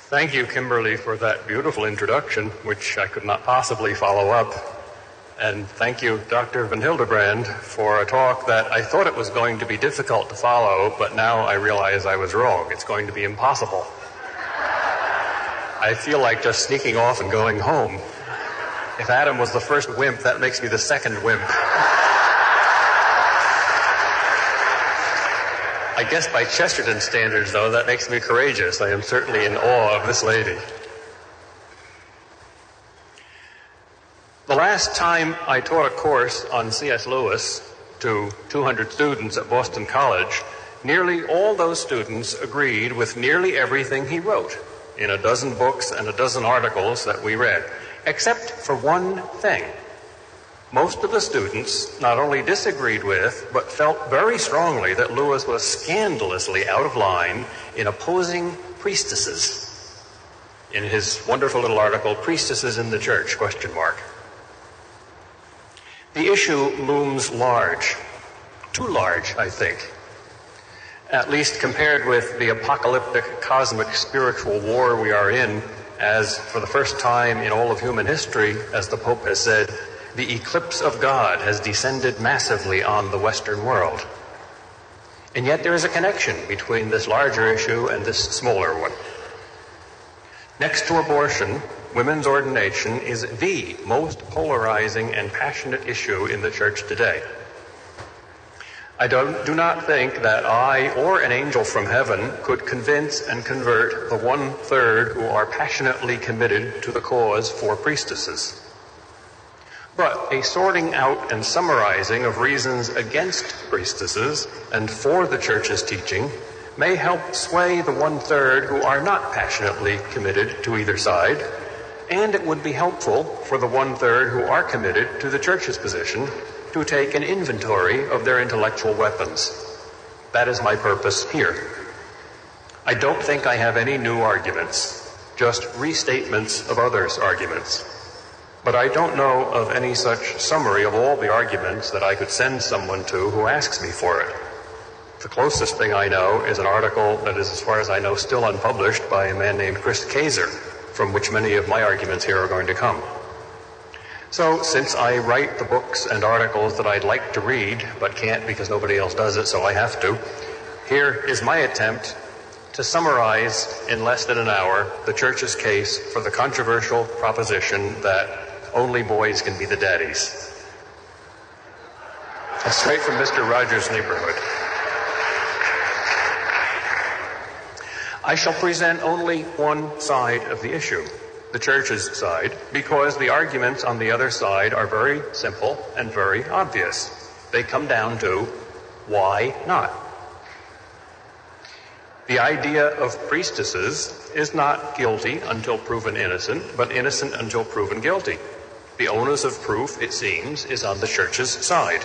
Thank you, Kimberly, for that beautiful introduction, which I could not possibly follow up. And thank you, Dr. von Hildebrand, for a talk that I thought it was going to be difficult to follow, but now I realize I was wrong. It's going to be impossible. I feel like just sneaking off and going home. If Adam was the first wimp, that makes me the second wimp. I guess by Chesterton standards, though, that makes me courageous. I am certainly in awe of this lady. The last time I taught a course on C.S. Lewis to 200 students at Boston College, nearly all those students agreed with nearly everything he wrote in a dozen books and a dozen articles that we read, except for one thing. Most of the students not only disagreed with, but felt very strongly that Lewis was scandalously out of line in opposing priestesses. In his wonderful little article, Priestesses in the Church, ? The issue looms large. Too large, I think. At least compared with the apocalyptic cosmic spiritual war we are in, as for the first time in all of human history, as the Pope has said, the eclipse of God has descended massively on the Western world. And yet there is a connection between this larger issue and this smaller one. Next to abortion, women's ordination is the most polarizing and passionate issue in the Church today. I do not think that I or an angel from heaven could convince and convert the 1/3 who are passionately committed to the cause for priestesses. But a sorting out and summarizing of reasons against priestesses and for the Church's teaching may help sway the 1/3 who are not passionately committed to either side, and it would be helpful for the 1/3 who are committed to the Church's position to take an inventory of their intellectual weapons. That is my purpose here. I don't think I have any new arguments, just restatements of others' arguments. But I don't know of any such summary of all the arguments that I could send someone to who asks me for it. The closest thing I know is an article that is, as far as I know, still unpublished by a man named Chris Kaiser, from which many of my arguments here are going to come. So, since I write the books and articles that I'd like to read, but can't because nobody else does it, so I have to, here is my attempt to summarize in less than an hour the Church's case for the controversial proposition that only boys can be the daddies. That's straight from Mr. Rogers' neighborhood. I shall present only one side of the issue, the Church's side, because the arguments on the other side are very simple and very obvious. They come down to, why not? The idea of priestesses is not guilty until proven innocent, but innocent until proven guilty. The onus of proof, it seems, is on the Church's side.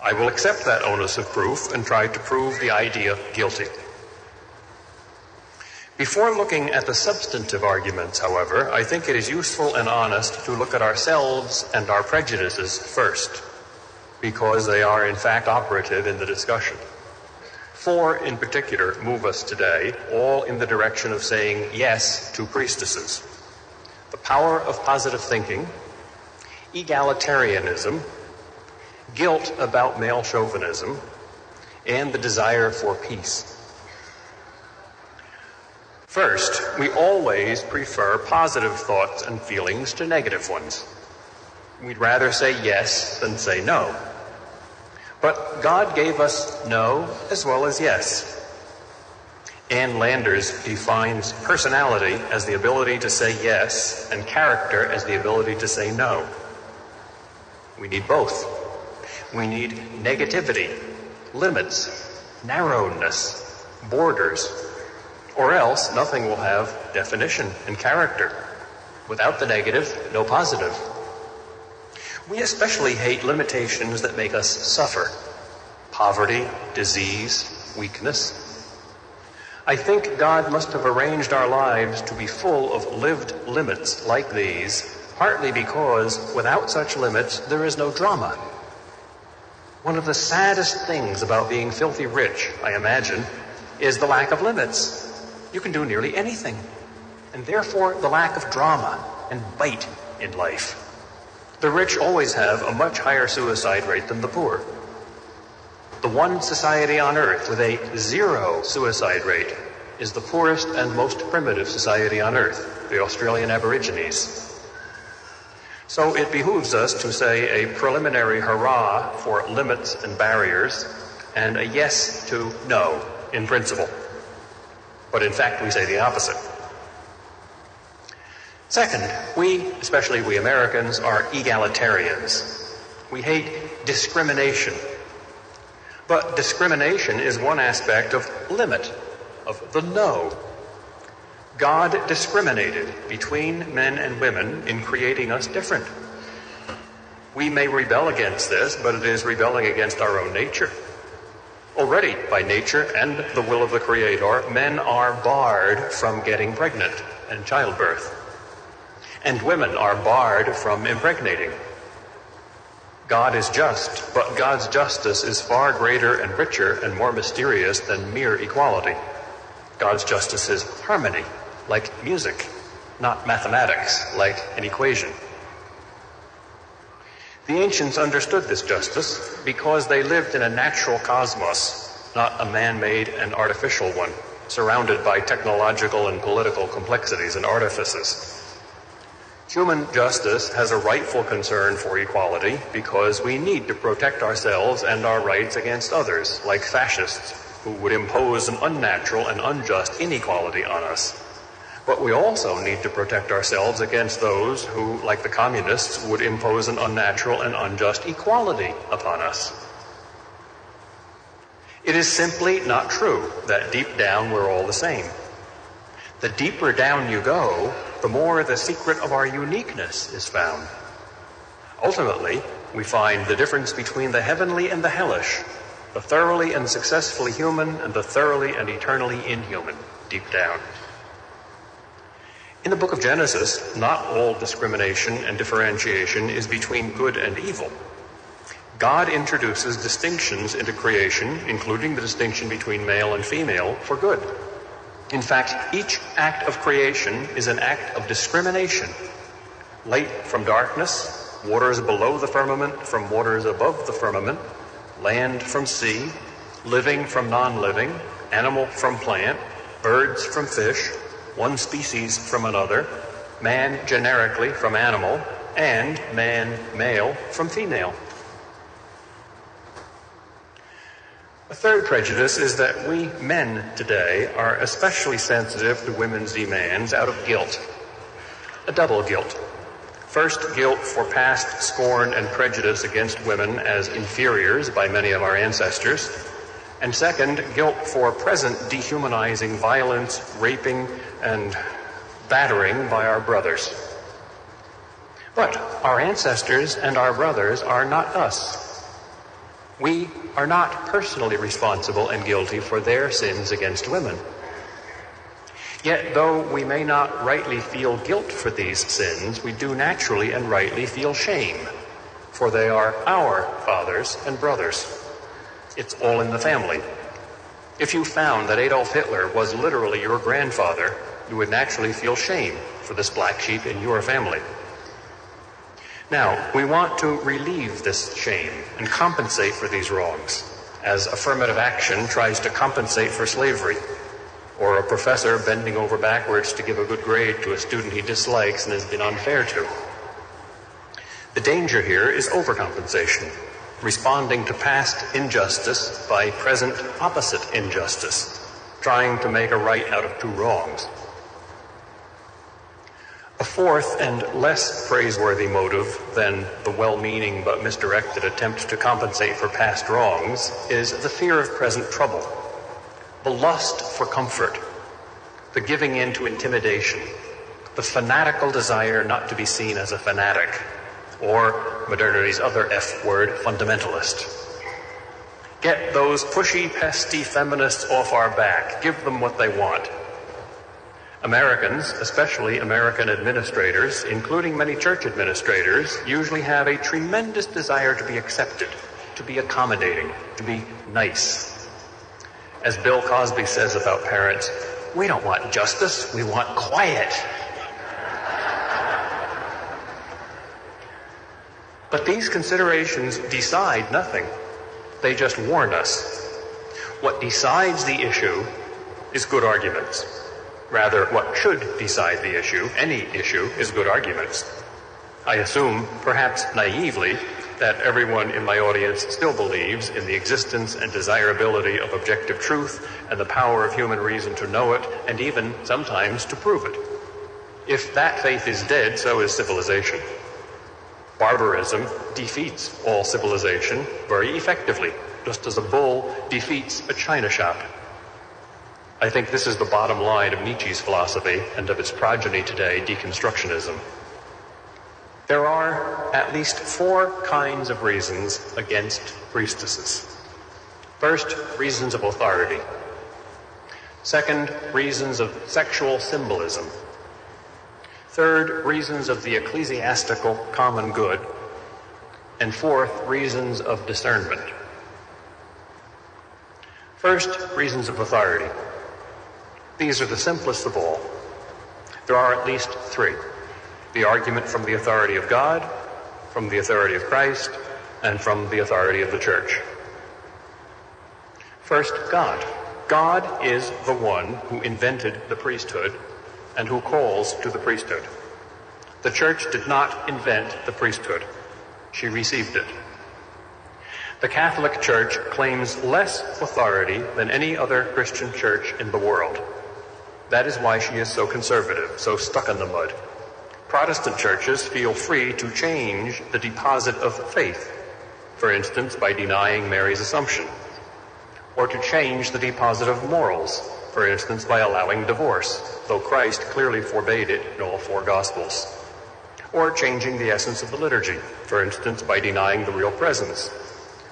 I will accept that onus of proof and try to prove the idea guilty. Before looking at the substantive arguments, however, I think it is useful and honest to look at ourselves and our prejudices first, because they are in fact operative in the discussion. 4 in particular move us today, all in the direction of saying yes to priestesses. The power of positive thinking, egalitarianism, guilt about male chauvinism, and the desire for peace. First, we always prefer positive thoughts and feelings to negative ones. We'd rather say yes than say no. But God gave us no as well as yes. Ann Landers defines personality as the ability to say yes and character as the ability to say no. We need both. We need negativity, limits, narrowness, borders, or else nothing will have definition and character. Without the negative, no positive. We especially hate limitations that make us suffer. Poverty, disease, weakness. I think God must have arranged our lives to be full of lived limits like these, partly because without such limits, there is no drama. One of the saddest things about being filthy rich, I imagine, is the lack of limits. you can do nearly anything, and therefore the lack of drama and bite in life. The rich always have a much higher suicide rate than the poor. The one society on earth with a 0 suicide rate is the poorest and most primitive society on earth, the Australian Aborigines. So it behooves us to say a preliminary hurrah for limits and barriers and a yes to no in principle. But in fact, we say the opposite. Second, we, especially we Americans, are egalitarians. We hate discrimination. But discrimination is one aspect of limit, of the no. God discriminated between men and women in creating us different. We may rebel against this, but it is rebelling against our own nature. Already, by nature and the will of the Creator, men are barred from getting pregnant and childbirth. And women are barred from impregnating. God is just, but God's justice is far greater and richer and more mysterious than mere equality. God's justice is harmony, like music, not mathematics, like an equation. The ancients understood this justice because they lived in a natural cosmos, not a man-made and artificial one, surrounded by technological and political complexities and artifices. Human justice has a rightful concern for equality because we need to protect ourselves and our rights against others, like fascists, who would impose an unnatural and unjust inequality on us. But we also need to protect ourselves against those who, like the communists, would impose an unnatural and unjust equality upon us. It is simply not true that deep down we're all the same. The deeper down you go, the more the secret of our uniqueness is found. Ultimately, we find the difference between the heavenly and the hellish, the thoroughly and successfully human and the thoroughly and eternally inhuman, deep down. In the book of Genesis, not all discrimination and differentiation is between good and evil. God introduces distinctions into creation, including the distinction between male and female, for good. In fact, each act of creation is an act of discrimination. Light from darkness, waters below the firmament from waters above the firmament, land from sea, living from non-living, animal from plant, birds from fish, one species from another, man generically from animal, and man, male, from female. A third prejudice is that we men today are especially sensitive to women's demands out of guilt. A double guilt. First, guilt for past scorn and prejudice against women as inferiors by many of our ancestors. And second, guilt for present dehumanizing violence, raping, and battering by our brothers. But our ancestors and our brothers are not us. We are not personally responsible and guilty for their sins against women. Yet, though we may not rightly feel guilt for these sins, we do naturally and rightly feel shame, for they are our fathers and brothers. It's all in the family. If you found that Adolf Hitler was literally your grandfather, you would naturally feel shame for this black sheep in your family. Now, we want to relieve this shame and compensate for these wrongs, as affirmative action tries to compensate for slavery, or a professor bending over backwards to give a good grade to a student he dislikes and has been unfair to. The danger here is overcompensation, responding to past injustice by present opposite injustice, trying to make a right out of two wrongs. A fourth and less praiseworthy motive than the well-meaning but misdirected attempt to compensate for past wrongs is the fear of present trouble, the lust for comfort, the giving in to intimidation, the fanatical desire not to be seen as a fanatic, or modernity's other F word, fundamentalist. Get those pushy, pesty feminists off our back. Give them what they want. Americans, especially American administrators, including many church administrators, usually have a tremendous desire to be accepted, to be accommodating, to be nice. As Bill Cosby says about parents, We don't want justice, we want quiet. But these considerations decide nothing. They just warn us. What decides the issue is good arguments. Rather, what should decide the issue, any issue, is good arguments. I assume, perhaps naively, that everyone in my audience still believes in the existence and desirability of objective truth and the power of human reason to know it, and even, sometimes, to prove it. If that faith is dead, so is civilization. Barbarism defeats all civilization very effectively, just as a bull defeats a china shop. I think this is the bottom line of Nietzsche's philosophy and of its progeny today, deconstructionism. There are at least 4 kinds of reasons against priestesses. First, reasons of authority. Second, reasons of sexual symbolism. Third, reasons of the ecclesiastical common good. And fourth, reasons of discernment. First, reasons of authority. These are the simplest of all. There are at least 3. The argument from the authority of God, from the authority of Christ, and from the authority of the church. First, God. God is the one who invented the priesthood and who calls to the priesthood. The church did not invent the priesthood. She received it. The Catholic Church claims less authority than any other Christian church in the world. That is why she is so conservative, so stuck in the mud. Protestant churches feel free to change the deposit of faith, for instance, by denying Mary's Assumption, or to change the deposit of morals, for instance, by allowing divorce, though Christ clearly forbade it in all 4 Gospels, or changing the essence of the liturgy, for instance, by denying the real presence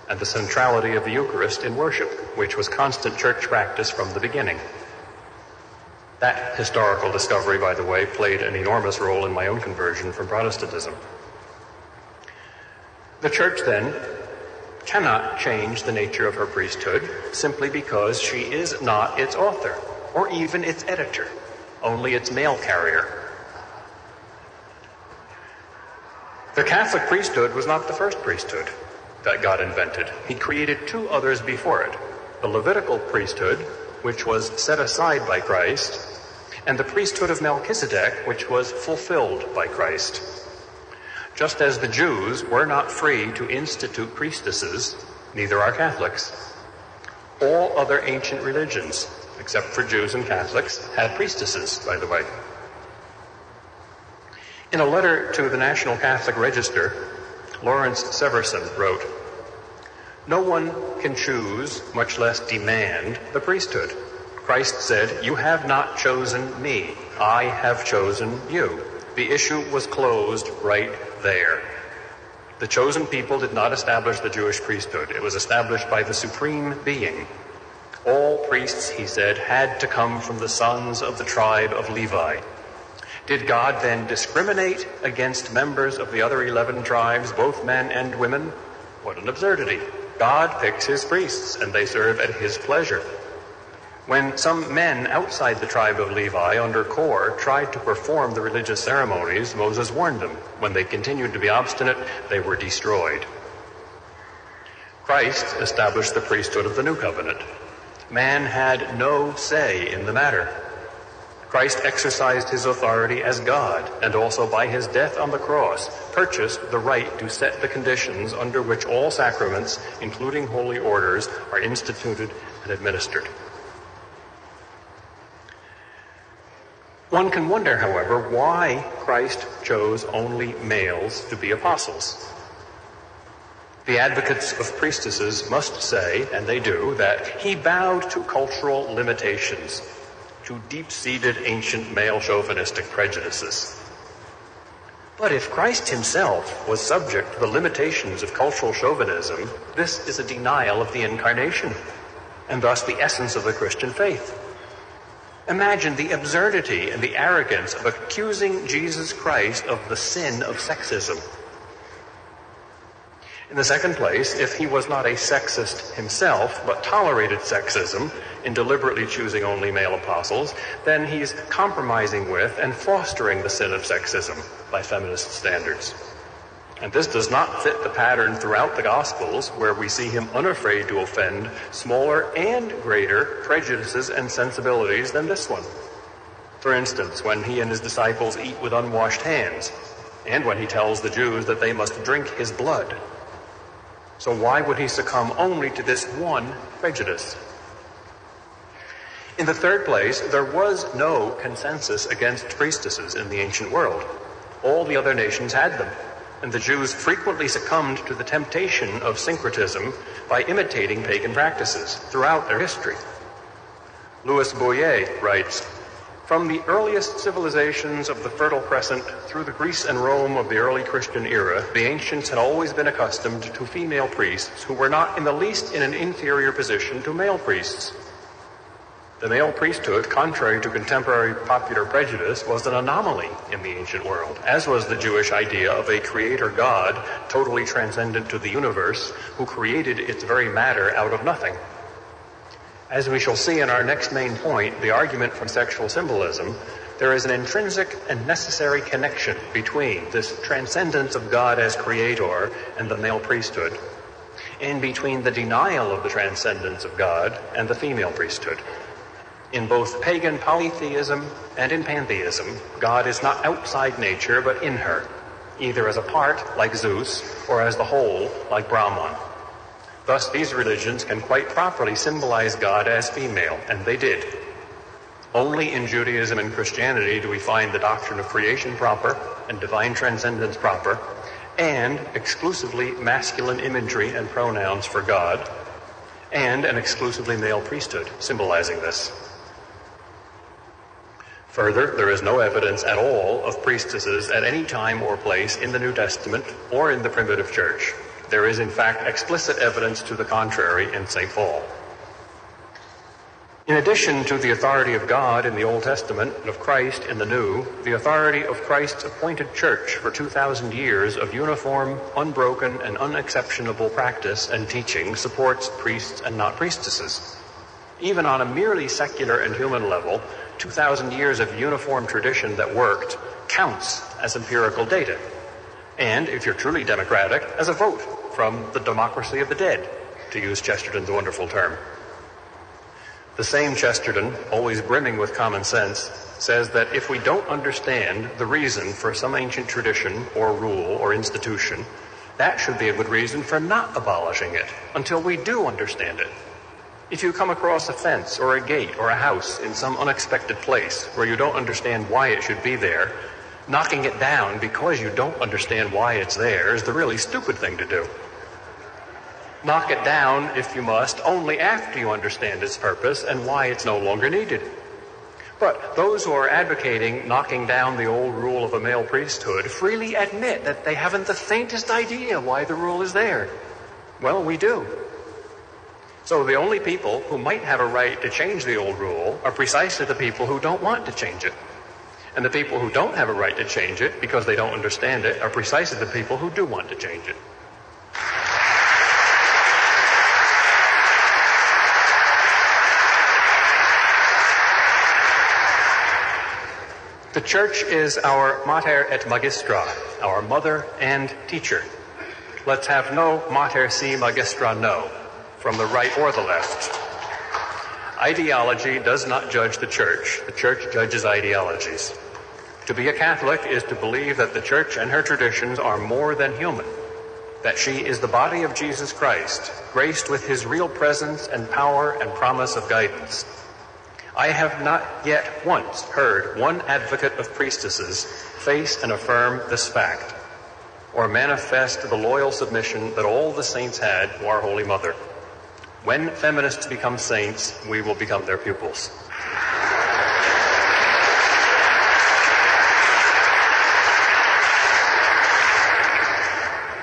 and the centrality of the Eucharist in worship, which was constant church practice from the beginning. That historical discovery, by the way, played an enormous role in my own conversion from Protestantism. The church, then, cannot change the nature of her priesthood simply because she is not its author, or even its editor, only its mail carrier. The Catholic priesthood was not the first priesthood that God invented. He created 2 others before it, the Levitical priesthood, which was set aside by Christ, and the priesthood of Melchizedek, which was fulfilled by Christ. Just as the Jews were not free to institute priestesses, neither are Catholics. All other ancient religions, except for Jews and Catholics, had priestesses, by the way. In a letter to the National Catholic Register, Lawrence Severson wrote, "No one can choose, much less demand, the priesthood. Christ said, 'You have not chosen me, I have chosen you.' The issue was closed right there. The chosen people did not establish the Jewish priesthood. It was established by the Supreme Being. All priests, he said, had to come from the sons of the tribe of Levi. Did God then discriminate against members of the other 11 tribes, both men and women? What an absurdity. God picks his priests, and they serve at his pleasure. When some men outside the tribe of Levi under Kor tried to perform the religious ceremonies, Moses warned them. When they continued to be obstinate, they were destroyed." Christ established the priesthood of the New Covenant. Man had no say in the matter. Christ exercised his authority as God, and also by his death on the cross, purchased the right to set the conditions under which all sacraments, including holy orders, are instituted and administered. One can wonder, however, why Christ chose only males to be apostles. The advocates of priestesses must say, and they do, that he bowed to cultural limitations, to deep-seated ancient male chauvinistic prejudices. But if Christ himself was subject to the limitations of cultural chauvinism, this is a denial of the incarnation, and thus the essence of the Christian faith. Imagine the absurdity and the arrogance of accusing Jesus Christ of the sin of sexism. In the second place, if he was not a sexist himself, but tolerated sexism in deliberately choosing only male apostles, then he's compromising with and fostering the sin of sexism by feminist standards. And this does not fit the pattern throughout the Gospels, where we see him unafraid to offend smaller and greater prejudices and sensibilities than this one. For instance, when he and his disciples eat with unwashed hands, and when he tells the Jews that they must drink his blood. So why would he succumb only to this one prejudice? In the third place, there was no consensus against priestesses in the ancient world. All the other nations had them, and the Jews frequently succumbed to the temptation of syncretism by imitating pagan practices throughout their history. Louis Boyer writes, "From the earliest civilizations of the Fertile Crescent through the Greece and Rome of the early Christian era, the ancients had always been accustomed to female priests who were not in the least in an inferior position to male priests. The male priesthood, contrary to contemporary popular prejudice, was an anomaly in the ancient world, as was the Jewish idea of a creator God, totally transcendent to the universe, who created its very matter out of nothing. As we shall see in our next main point, the argument from sexual symbolism, there is an intrinsic and necessary connection between this transcendence of God as creator and the male priesthood, and between the denial of the transcendence of God and the female priesthood. In both pagan polytheism and in pantheism, God is not outside nature but in her, either as a part, like Zeus, or as the whole, like Brahman. Thus, these religions can quite properly symbolize God as female, and they did. Only in Judaism and Christianity do we find the doctrine of creation proper and divine transcendence proper, and exclusively masculine imagery and pronouns for God, and an exclusively male priesthood symbolizing this. Further, there is no evidence at all of priestesses at any time or place in the New Testament or in the primitive church. There is, in fact, explicit evidence to the contrary in St. Paul. In addition to the authority of God in the Old Testament and of Christ in the New, the authority of Christ's appointed church for 2,000 years of uniform, unbroken, and unexceptionable practice and teaching supports priests and not priestesses. Even on a merely secular and human level, 2,000 years of uniform tradition that worked counts as empirical data. And, if you're truly democratic, as a vote from the democracy of the dead, to use Chesterton's wonderful term. The same Chesterton, always brimming with common sense, says that if we don't understand the reason for some ancient tradition or rule or institution, that should be a good reason for not abolishing it until we do understand it. If you come across a fence or a gate or a house in some unexpected place where you don't understand why it should be there, knocking it down because you don't understand why it's there is the really stupid thing to do. Knock it down, if you must, only after you understand its purpose and why it's no longer needed. But those who are advocating knocking down the old rule of a male priesthood freely admit that they haven't the faintest idea why the rule is there. Well, we do. So the only people who might have a right to change the old rule are precisely the people who don't want to change it. And the people who don't have a right to change it because they don't understand it are precisely the people who do want to change it. The church is our mater et magistra, our mother and teacher. Let's have no mater si magistra no, from the right or the left. Ideology does not judge the church judges ideologies. To be a Catholic is to believe that the church and her traditions are more than human, that she is the body of Jesus Christ, graced with his real presence and power and promise of guidance. I have not yet once heard one advocate of priestesses face and affirm this fact, or manifest the loyal submission that all the saints had to our Holy Mother. When feminists become saints, we will become their pupils.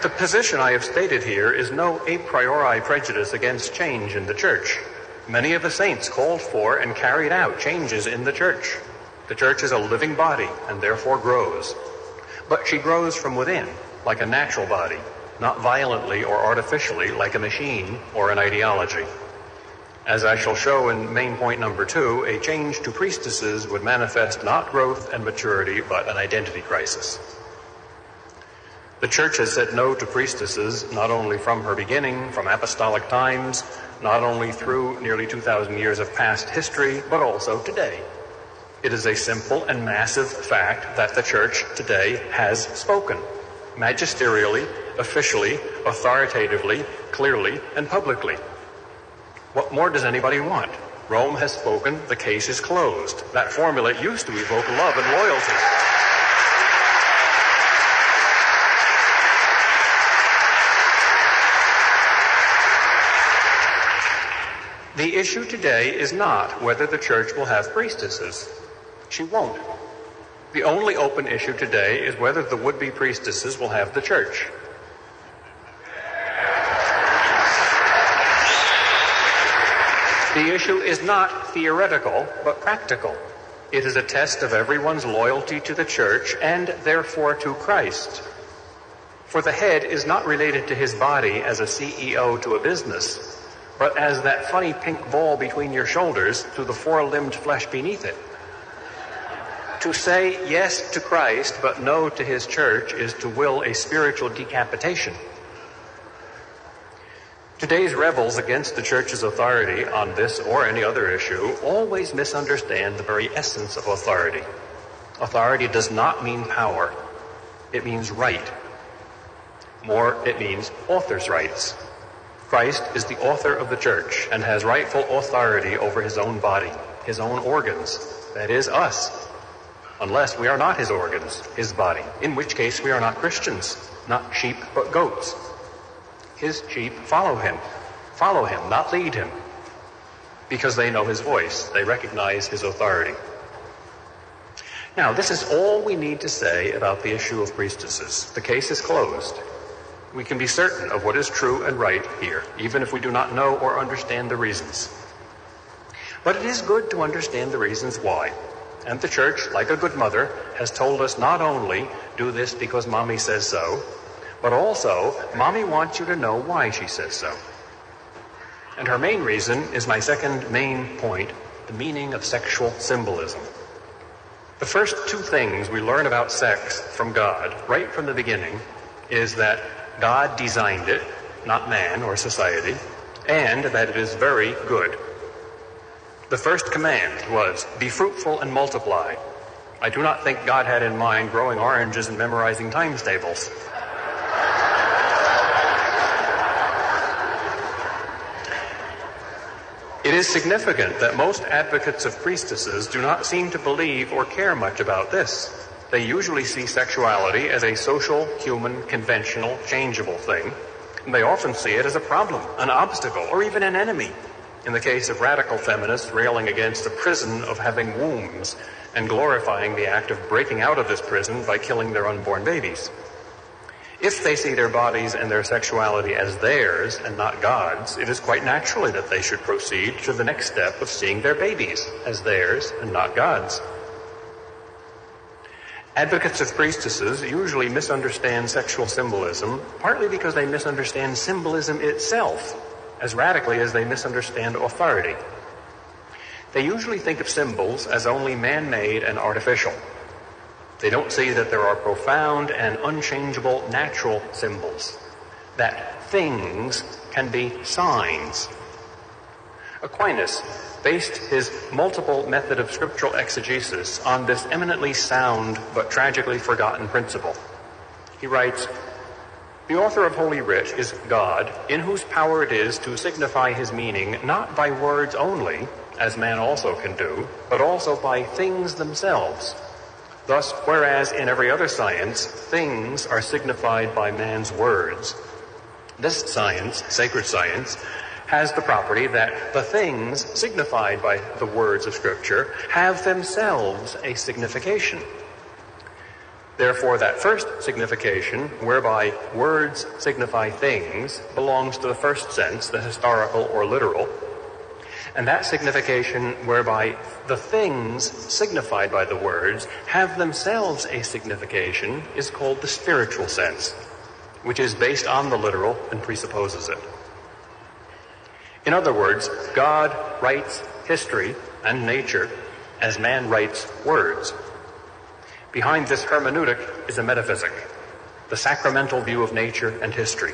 The position I have stated here is no a priori prejudice against change in the church. Many of the saints called for and carried out changes in the church. The church is a living body and therefore grows. But she grows from within, like a natural body, not violently or artificially like a machine or an ideology. As I shall show in main point number 2, a change to priestesses would manifest not growth and maturity, but an identity crisis. The Church has said no to priestesses not only from her beginning, from apostolic times, not only through nearly 2,000 years of past history, but also today. It is a simple and massive fact that the Church today has spoken, magisterially, officially, authoritatively, clearly, and publicly. What more does anybody want? Rome has spoken, the case is closed. That formula used to evoke love and loyalty. The issue today is not whether the Church will have priestesses. She won't. The only open issue today is whether the would-be priestesses will have the Church. The issue is not theoretical, but practical. It is a test of everyone's loyalty to the Church and therefore to Christ. For the head is not related to his body as a CEO to a business, but as that funny pink ball between your shoulders to the four-limbed flesh beneath it. To say yes to Christ but no to his Church is to will a spiritual decapitation. Today's rebels against the Church's authority on this or any other issue always misunderstand the very essence of authority. Authority does not mean power. It means right. More, it means author's rights. Christ is the author of the Church and has rightful authority over his own body, his own organs, that is, us, unless we are not his organs, his body, in which case we are not Christians, not sheep but goats. His sheep follow him, not lead him, because they know his voice, they recognize his authority. Now, this is all we need to say about the issue of priestesses. The case is closed. We can be certain of what is true and right here, even if we do not know or understand the reasons. But it is good to understand the reasons why. And the Church, like a good mother, has told us not only do this because Mommy says so, but also, Mommy wants you to know why she says so. And her main reason is my second main point, the meaning of sexual symbolism. The first two things we learn about sex from God, right from the beginning, is that God designed it, not man or society, and that it is very good. The first command was, be fruitful and multiply. I do not think God had in mind growing oranges and memorizing times tables. It is significant that most advocates of priestesses do not seem to believe or care much about this. They usually see sexuality as a social, human, conventional, changeable thing, and they often see it as a problem, an obstacle, or even an enemy. In the case of radical feminists railing against the prison of having wombs and glorifying the act of breaking out of this prison by killing their unborn babies. If they see their bodies and their sexuality as theirs and not God's, it is quite naturally that they should proceed to the next step of seeing their babies as theirs and not God's. Advocates of priestesses usually misunderstand sexual symbolism, partly because they misunderstand symbolism itself as radically as they misunderstand authority. They usually think of symbols as only man-made and artificial. They don't see that there are profound and unchangeable natural symbols, that things can be signs. Aquinas based his multiple method of scriptural exegesis on this eminently sound but tragically forgotten principle. He writes, the author of Holy Writ is God, in whose power it is to signify his meaning not by words only, as man also can do, but also by things themselves. Thus, whereas in every other science, things are signified by man's words, this science, sacred science, has the property that the things signified by the words of Scripture have themselves a signification. Therefore, that first signification, whereby words signify things, belongs to the first sense, the historical or literal. And that signification whereby the things signified by the words have themselves a signification is called the spiritual sense. which is based on the literal and presupposes it. In other words, God writes history and nature as man writes words. Behind this hermeneutic is a metaphysic, the sacramental view of nature and history.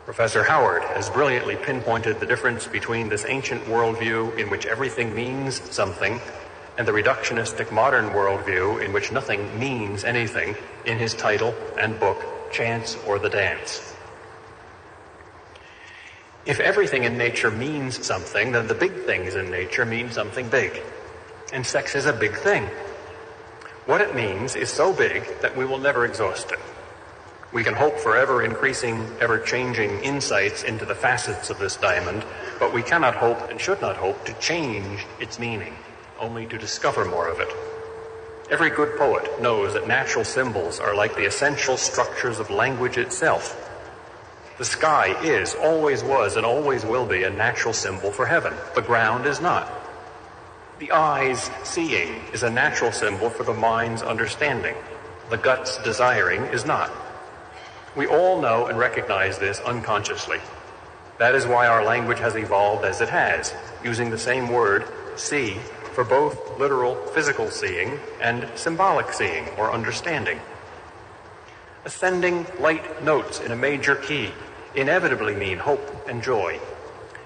Professor Howard has brilliantly pinpointed the difference between this ancient worldview in which everything means something and the reductionistic modern worldview in which nothing means anything in his title and book, Chance or the Dance. If everything in nature means something, then the big things in nature mean something big. And sex is a big thing. What it means is so big that we will never exhaust it. We can hope for ever-increasing, ever-changing insights into the facets of this diamond, but we cannot hope and should not hope to change its meaning, only to discover more of it. Every good poet knows that natural symbols are like the essential structures of language itself. The sky is, always was, and always will be a natural symbol for heaven. The ground is not. The eye's seeing is a natural symbol for the mind's understanding. The gut's desiring is not. We all know and recognize this unconsciously. That is why our language has evolved as it has, using the same word, see, for both literal physical seeing and symbolic seeing or understanding. Ascending light notes in a major key inevitably mean hope and joy.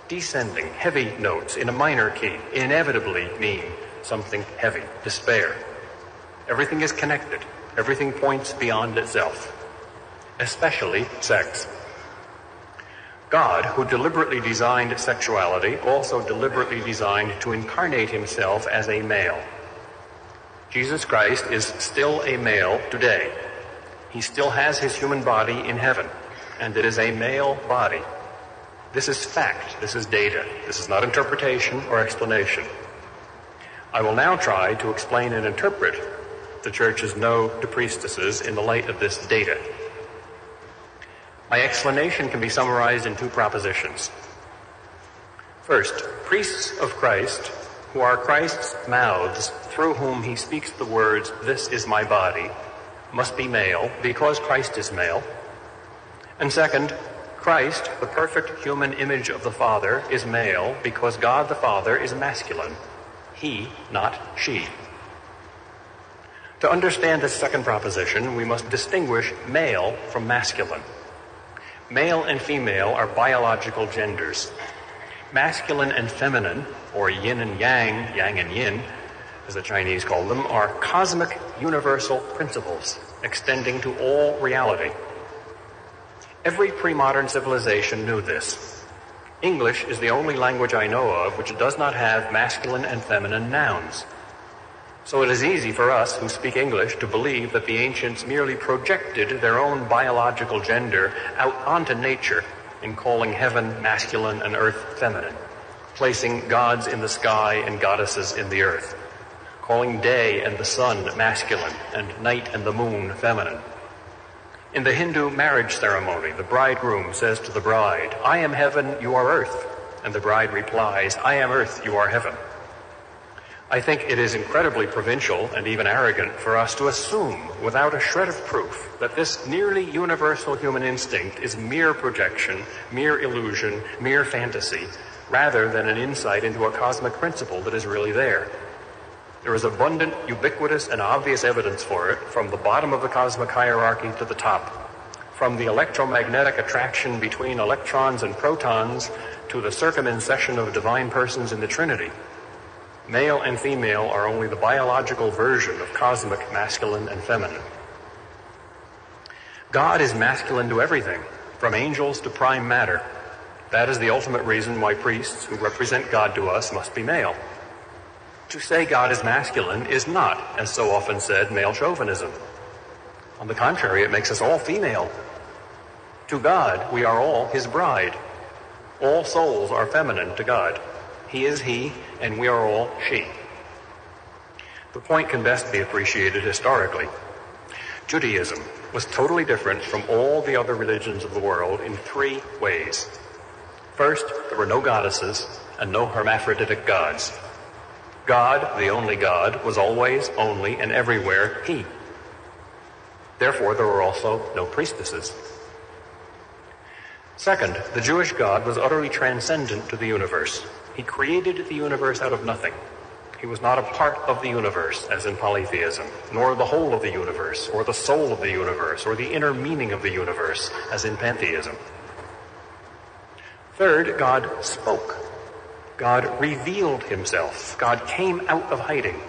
Descending heavy notes in a minor key inevitably mean something heavy, despair. Everything is connected. Everything points beyond itself, especially sex. God, who deliberately designed sexuality, also deliberately designed to incarnate himself as a male. Jesus Christ is still a male today. He still has his human body in heaven, and it is a male body. This is fact. This is data. This is not interpretation or explanation. I will now try to explain and interpret the Church's no to priestesses in the light of this data. My explanation can be summarized in two propositions. First, priests of Christ, who are Christ's mouths through whom he speaks the words, "This is my body," must be male because Christ is male. And second, Christ, the perfect human image of the Father, is male because God the Father is masculine. He, not she. To understand this second proposition, we must distinguish male from masculine. Male and female are biological genders. Masculine and feminine, or yin and yang, yang and yin, as the Chinese call them, are cosmic universal principles extending to all reality. Every pre-modern civilization knew this. English is the only language I know of which does not have masculine and feminine nouns. So it is easy for us who speak English to believe that the ancients merely projected their own biological gender out onto nature in calling heaven masculine and earth feminine, placing gods in the sky and goddesses in the earth, calling day and the sun masculine and night and the moon feminine. In the Hindu marriage ceremony, the bridegroom says to the bride, "I am heaven, you are earth," and the bride replies, "I am earth, you are heaven." I think it is incredibly provincial and even arrogant for us to assume, without a shred of proof, that this nearly universal human instinct is mere projection, mere illusion, mere fantasy, rather than an insight into a cosmic principle that is really there. There is abundant, ubiquitous, and obvious evidence for it from the bottom of the cosmic hierarchy to the top, from the electromagnetic attraction between electrons and protons to the circumcision of divine persons in the Trinity. Male and female are only the biological version of cosmic masculine and feminine. God is masculine to everything, from angels to prime matter. That is the ultimate reason why priests who represent God to us must be male. To say God is masculine is not, as so often said, male chauvinism. On the contrary, it makes us all female. To God, we are all his bride. All souls are feminine to God. He is he, and we are all she. The point can best be appreciated historically. Judaism was totally different from all the other religions of the world in three ways. First, there were no goddesses and no hermaphroditic gods. God, the only God, was always, only, and everywhere he. Therefore, there were also no priestesses. Second, the Jewish God was utterly transcendent to the universe. He created the universe out of nothing. He was not a part of the universe, as in polytheism, nor the whole of the universe, or the soul of the universe, or the inner meaning of the universe, as in pantheism. Third, God spoke. God revealed himself. God came out of hiding.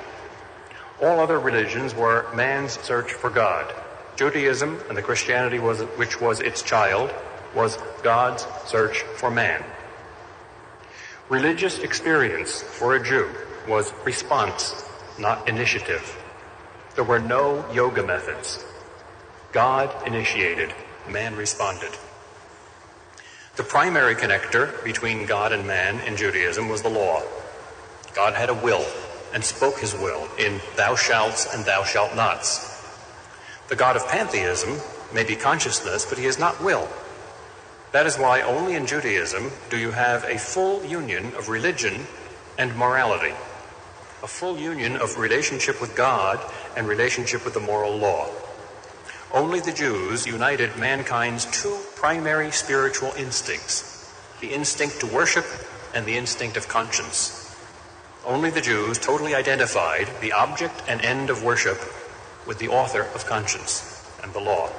All other religions were man's search for God. Judaism, and the Christianity which was its child, was God's search for man. Religious experience for a Jew was response, not initiative. There were no yoga methods. God initiated, man responded. The primary connector between God and man in Judaism was the law. God had a will and spoke his will in thou shalts and thou shalt nots. The God of pantheism may be consciousness, but he is not will. That is why only in Judaism do you have a full union of religion and morality, a full union of relationship with God and relationship with the moral law. Only the Jews united mankind's two primary spiritual instincts, the instinct to worship and the instinct of conscience. Only the Jews totally identified the object and end of worship with the author of conscience and the law.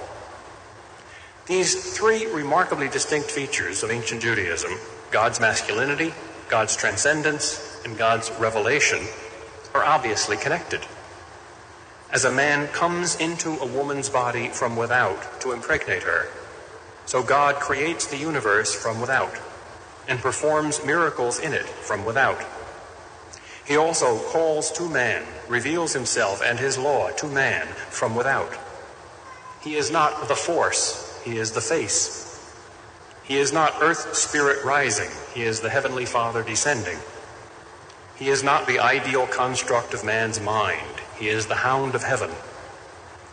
These three remarkably distinct features of ancient Judaism, God's masculinity, God's transcendence, and God's revelation, are obviously connected. As a man comes into a woman's body from without to impregnate her, so God creates the universe from without and performs miracles in it from without. He also calls to man, reveals himself and his law to man from without. He is not the force, he is the face. He is not earth spirit rising, he is the heavenly Father descending. He is not the ideal construct of man's mind, he is the hound of heaven.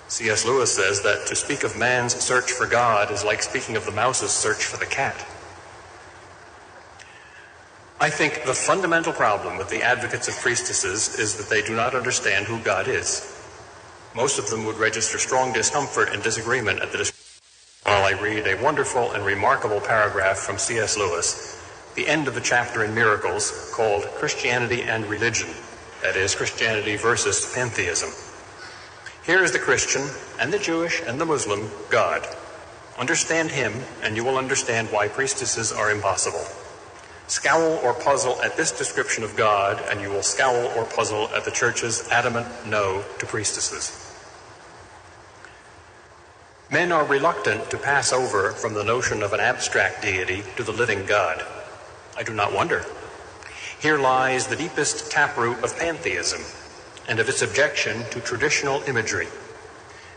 C.S. Lewis says that to speak of man's search for God is like speaking of the mouse's search for the cat. I think the fundamental problem with the advocates of priestesses is that they do not understand who God is. Most of them would register strong discomfort and disagreement at the description while I read a wonderful and remarkable paragraph from C.S. Lewis, the end of the chapter in Miracles, called Christianity and Religion, that is, Christianity versus pantheism. Here is the Christian and the Jewish and the Muslim God. Understand him, and you will understand why priestesses are impossible. Scowl or puzzle at this description of God, and you will scowl or puzzle at the Church's adamant no to priestesses. Men are reluctant to pass over from the notion of an abstract deity to the living God. I do not wonder. Here lies the deepest taproot of pantheism and of its objection to traditional imagery.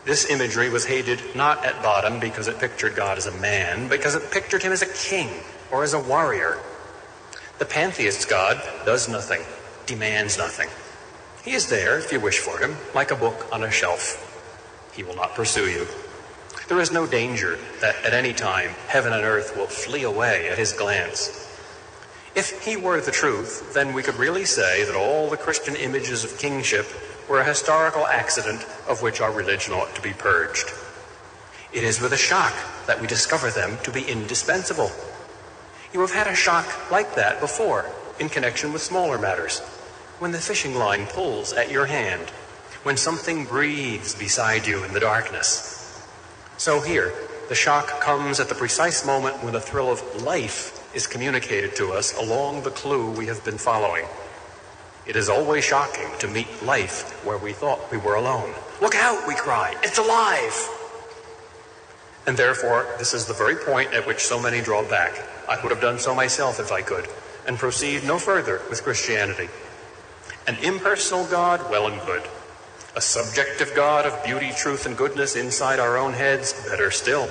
This imagery was hated not at bottom because it pictured God as a man, but because it pictured him as a king or as a warrior. The pantheist's God does nothing, demands nothing. He is there, if you wish for him, like a book on a shelf. He will not pursue you. There is no danger that at any time heaven and earth will flee away at his glance. If he were the truth, then we could really say that all the Christian images of kingship were a historical accident of which our religion ought to be purged. It is with a shock that we discover them to be indispensable. You have had a shock like that before, in connection with smaller matters. When the fishing line pulls at your hand, when something breathes beside you in the darkness. So here, the shock comes at the precise moment when the thrill of life is communicated to us along the clue we have been following. It is always shocking to meet life where we thought we were alone. Look out, we cry, it's alive! And therefore, this is the very point at which so many draw back. I would have done so myself if I could, and proceed no further with Christianity. An impersonal God, well and good. A subjective God of beauty, truth, and goodness inside our own heads, better still.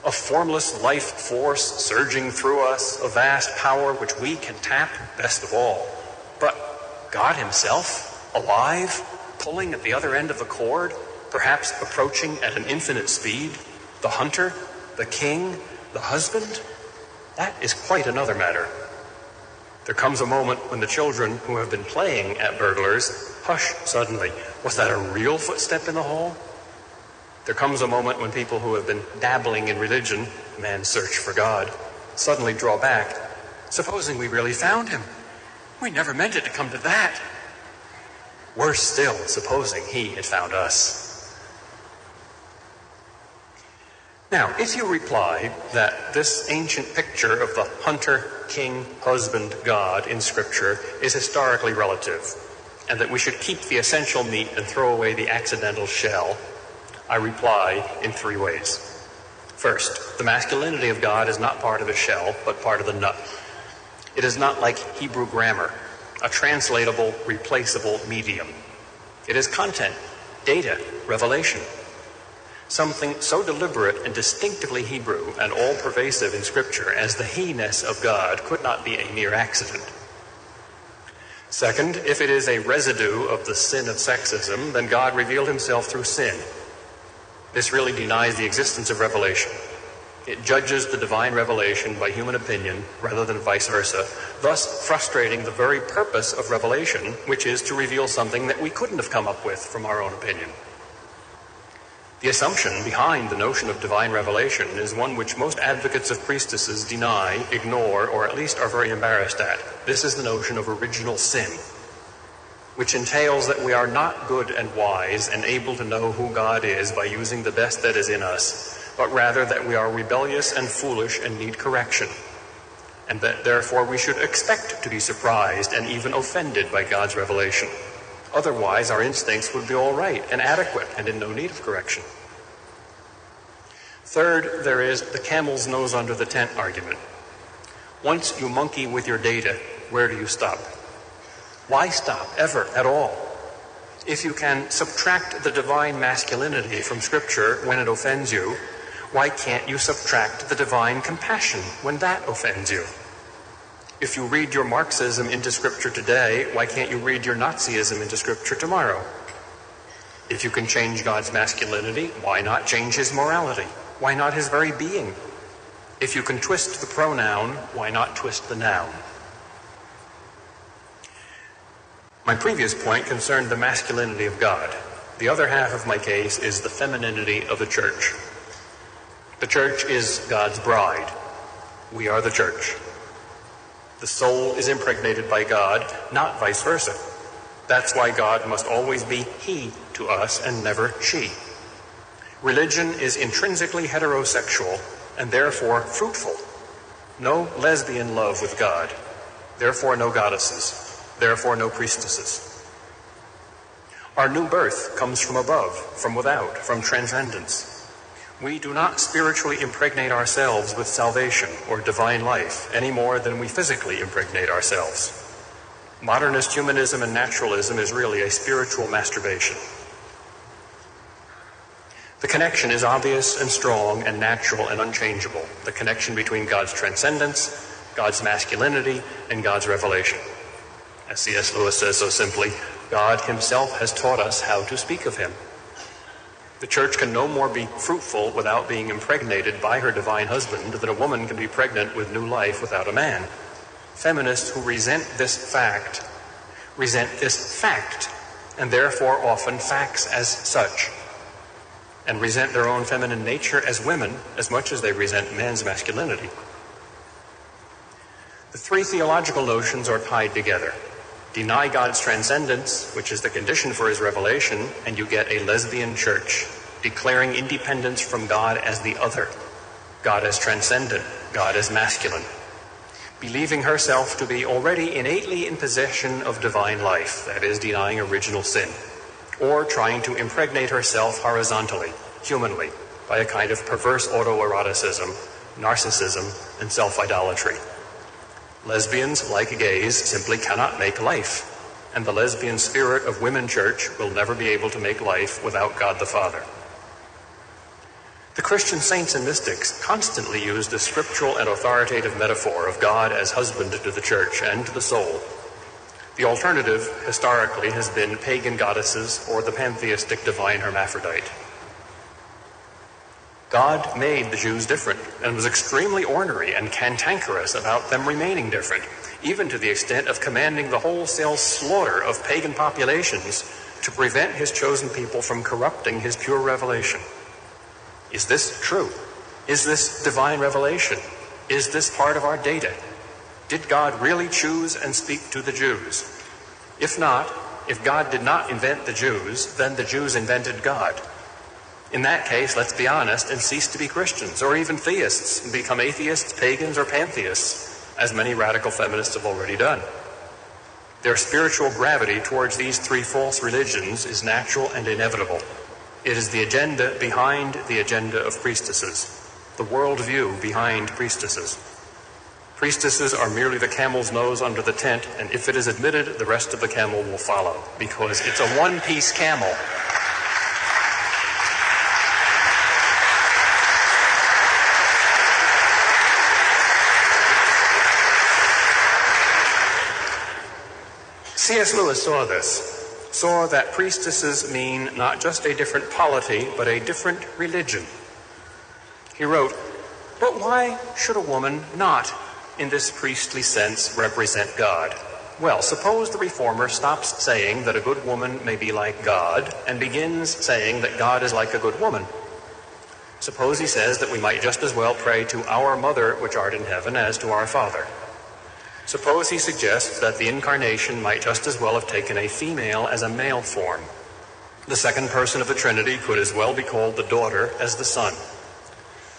A formless life force surging through us, a vast power which we can tap, best of all. But God himself, alive, pulling at the other end of the cord, perhaps approaching at an infinite speed, the hunter, the king, the husband? That is quite another matter. There comes a moment when the children who have been playing at burglars hush suddenly. Was that a real footstep in the hall? There comes a moment when people who have been dabbling in religion, man's search for God, suddenly draw back. Supposing we really found him. We never meant it to come to that. Worse still, supposing he had found us. Now, if you reply that this ancient picture of the hunter, king, husband, God in Scripture is historically relative, and that we should keep the essential meat and throw away the accidental shell, I reply in 3 ways. First, the masculinity of God is not part of the shell, but part of the nut. It is not like Hebrew grammar, a translatable, replaceable medium. It is content, data, revelation. Something so deliberate and distinctively Hebrew and all-pervasive in Scripture as the he-ness of God could not be a mere accident. Second, if it is a residue of the sin of sexism, then God revealed himself through sin. This really denies the existence of revelation. It judges the divine revelation by human opinion rather than vice versa, thus frustrating the very purpose of revelation, which is to reveal something that we couldn't have come up with from our own opinion. The assumption behind the notion of divine revelation is one which most advocates of priestesses deny, ignore, or at least are very embarrassed at. This is the notion of original sin, which entails that we are not good and wise and able to know who God is by using the best that is in us, but rather that we are rebellious and foolish and need correction, and that therefore we should expect to be surprised and even offended by God's revelation. Otherwise, our instincts would be all right and adequate and in no need of correction. Third, there is the camel's nose under the tent argument. Once you monkey with your data, where do you stop? Why stop, ever, at all? If you can subtract the divine masculinity from Scripture when it offends you, why can't you subtract the divine compassion when that offends you? If you read your Marxism into Scripture today, why can't you read your Nazism into Scripture tomorrow? If you can change God's masculinity, why not change his morality? Why not his very being? If you can twist the pronoun, why not twist the noun? My previous point concerned the masculinity of God. The other half of my case is the femininity of the church. The church is God's bride. We are the church. The soul is impregnated by God, not vice versa. That's why God must always be he to us and never she. Religion is intrinsically heterosexual and therefore fruitful. No lesbian love with God, therefore no goddesses, therefore no priestesses. Our new birth comes from above, from without, from transcendence. We do not spiritually impregnate ourselves with salvation or divine life any more than we physically impregnate ourselves. Modernist humanism and naturalism is really a spiritual masturbation. The connection is obvious and strong and natural and unchangeable. The connection between God's transcendence, God's masculinity, and God's revelation. As C.S. Lewis says so simply, God himself has taught us how to speak of him. The church can no more be fruitful without being impregnated by her divine husband than a woman can be pregnant with new life without a man. Feminists who resent this fact, and therefore often facts as such, and resent their own feminine nature as women as much as they resent man's masculinity. The 3 theological notions are tied together. Deny God's transcendence, which is the condition for his revelation, and you get a lesbian church, declaring independence from God as the other, God as transcendent, God as masculine, believing herself to be already innately in possession of divine life, that is, denying original sin, or trying to impregnate herself horizontally, humanly, by a kind of perverse autoeroticism, narcissism, and self-idolatry. Lesbians, like gays, simply cannot make life, and the lesbian spirit of Women Church will never be able to make life without God the Father. The Christian saints and mystics constantly use the scriptural and authoritative metaphor of God as husband to the church and to the soul. The alternative, historically, has been pagan goddesses or the pantheistic divine hermaphrodite. God made the Jews different and was extremely ornery and cantankerous about them remaining different, even to the extent of commanding the wholesale slaughter of pagan populations to prevent his chosen people from corrupting his pure revelation. Is this true? Is this divine revelation? Is this part of our data? Did God really choose and speak to the Jews? If not, if God did not invent the Jews, then the Jews invented God. In that case, let's be honest and cease to be Christians, or even theists, and become atheists, pagans, or pantheists, as many radical feminists have already done. Their spiritual gravity towards these three false religions is natural and inevitable. It is the agenda behind the agenda of priestesses, the worldview behind priestesses. Priestesses are merely the camel's nose under the tent, and if it is admitted, the rest of the camel will follow, because it's a one-piece camel. C.S. Lewis saw that priestesses mean not just a different polity, but a different religion. He wrote, "But why should a woman not, in this priestly sense, represent God? Well, suppose the reformer stops saying that a good woman may be like God and begins saying that God is like a good woman. Suppose he says that we might just as well pray to our mother which art in heaven as to our Father. Suppose he suggests that the incarnation might just as well have taken a female as a male form. The second person of the Trinity could as well be called the daughter as the son.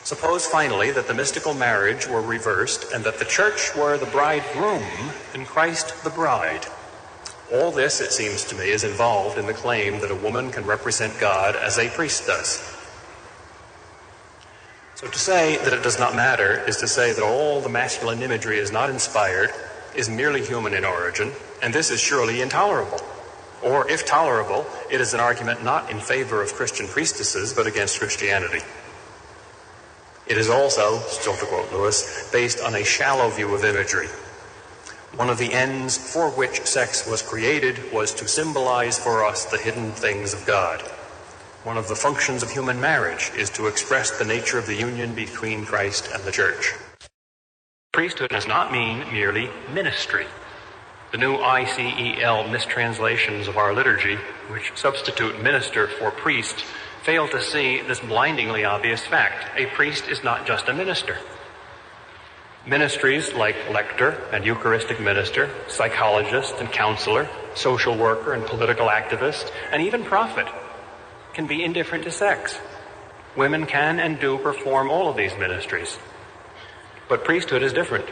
Suppose finally that the mystical marriage were reversed and that the church were the bridegroom and Christ the bride. All this, it seems to me, is involved in the claim that a woman can represent God as a priest does. So to say that it does not matter is to say that all the masculine imagery is not inspired, is merely human in origin, and this is surely intolerable. Or, if tolerable, it is an argument not in favor of Christian priestesses, but against Christianity. It is also, still to quote Lewis, based on a shallow view of imagery. One of the ends for which sex was created was to symbolize for us the hidden things of God. One of the functions of human marriage is to express the nature of the union between Christ and the church. Priesthood does not mean merely ministry. The new ICEL mistranslations of our liturgy, which substitute minister for priest, fail to see this blindingly obvious fact. A priest is not just a minister. Ministries like lector and Eucharistic minister, psychologist and counselor, social worker and political activist, and even prophet can be indifferent to sex. Women can and do perform all of these ministries. But priesthood is different.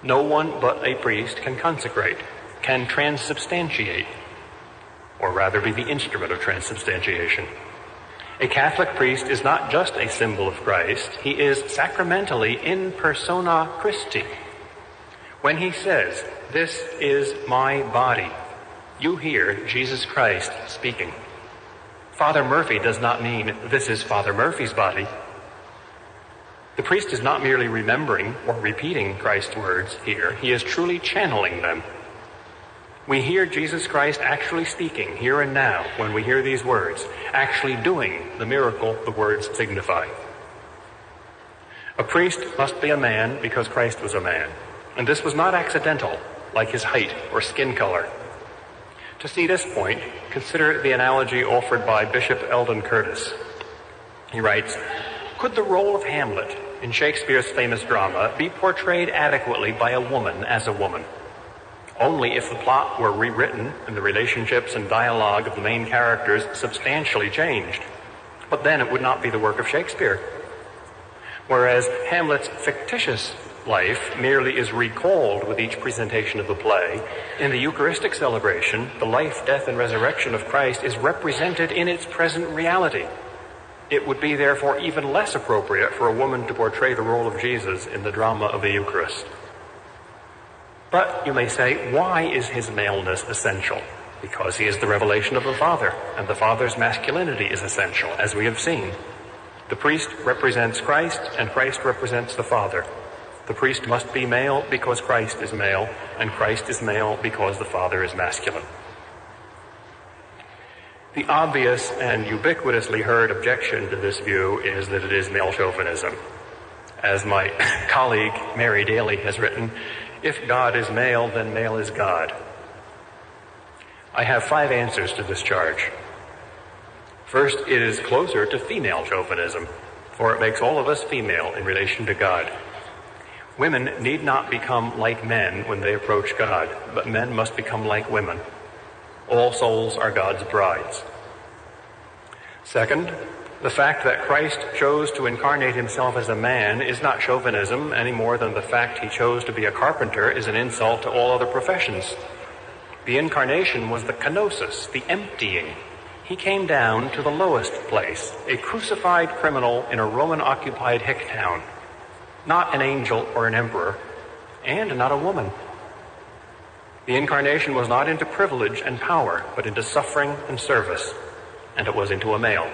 No one but a priest can consecrate, can transubstantiate, or rather be the instrument of transubstantiation. A Catholic priest is not just a symbol of Christ, he is sacramentally in persona Christi. When he says, "This is my body," you hear Jesus Christ speaking. Father Murphy does not mean, "This is Father Murphy's body." The priest is not merely remembering or repeating Christ's words here, he is truly channeling them. We hear Jesus Christ actually speaking here and now when we hear these words, actually doing the miracle the words signify. A priest must be a man because Christ was a man, and this was not accidental, like his height or skin color. To see this point, consider the analogy offered by Bishop Eldon Curtis. He writes, "Could the role of Hamlet in Shakespeare's famous drama be portrayed adequately by a woman as a woman? Only if the plot were rewritten and the relationships and dialogue of the main characters substantially changed. But then it would not be the work of Shakespeare. Whereas Hamlet's fictitious life merely is recalled with each presentation of the play, in the Eucharistic celebration, the life, death, and resurrection of Christ is represented in its present reality. It would be therefore even less appropriate for a woman to portray the role of Jesus in the drama of the Eucharist. But you may say, why is his maleness essential? Because he is the revelation of the Father, and the Father's masculinity is essential, as we have seen. The priest represents Christ, and Christ represents the Father. The priest must be male because Christ is male, and Christ is male because the Father is masculine. The obvious and ubiquitously heard objection to this view is that it is male chauvinism. As my colleague Mary Daly has written, if God is male, then male is God. I have 5 answers to this charge. First, it is closer to female chauvinism, for it makes all of us female in relation to God. Women need not become like men when they approach God, but men must become like women. All souls are God's brides. Second, the fact that Christ chose to incarnate himself as a man is not chauvinism any more than the fact he chose to be a carpenter is an insult to all other professions. The incarnation was the kenosis, the emptying. He came down to the lowest place, a crucified criminal in a Roman-occupied hick town. Not an angel or an emperor, and not a woman. The incarnation was not into privilege and power, but into suffering and service, and it was into a male.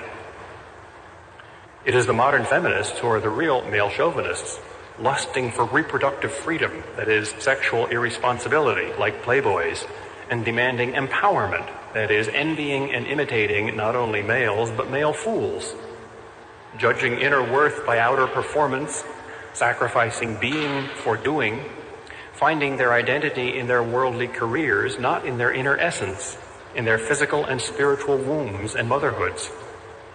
It is the modern feminists who are the real male chauvinists, lusting for reproductive freedom, that is, sexual irresponsibility, like playboys, and demanding empowerment, that is, envying and imitating not only males, but male fools, judging inner worth by outer performance, sacrificing being for doing, finding their identity in their worldly careers, not in their inner essence, in their physical and spiritual wombs and motherhoods.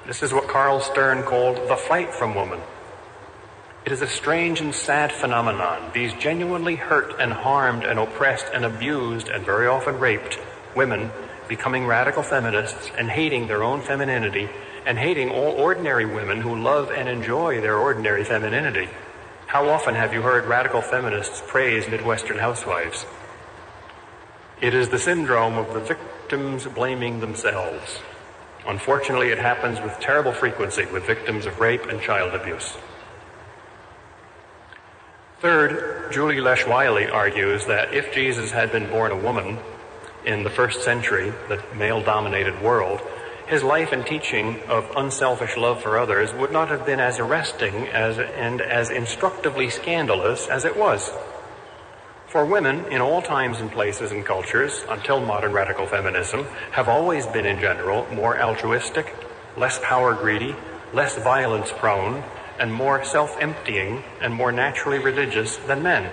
This is what Carl Stern called the flight from woman. It is a strange and sad phenomenon. These genuinely hurt and harmed and oppressed and abused and very often raped women becoming radical feminists and hating their own femininity and hating all ordinary women who love and enjoy their ordinary femininity. How often have you heard radical feminists praise Midwestern housewives? It is the syndrome of the victims blaming themselves. Unfortunately, it happens with terrible frequency with victims of rape and child abuse. Third, Julie Lesh-Wiley argues that if Jesus had been born a woman in the first century, the male-dominated world, his life and teaching of unselfish love for others would not have been as arresting and as instructively scandalous as it was. For women, in all times and places and cultures, until modern radical feminism, have always been in general more altruistic, less power-greedy, less violence-prone, and more self-emptying and more naturally religious than men.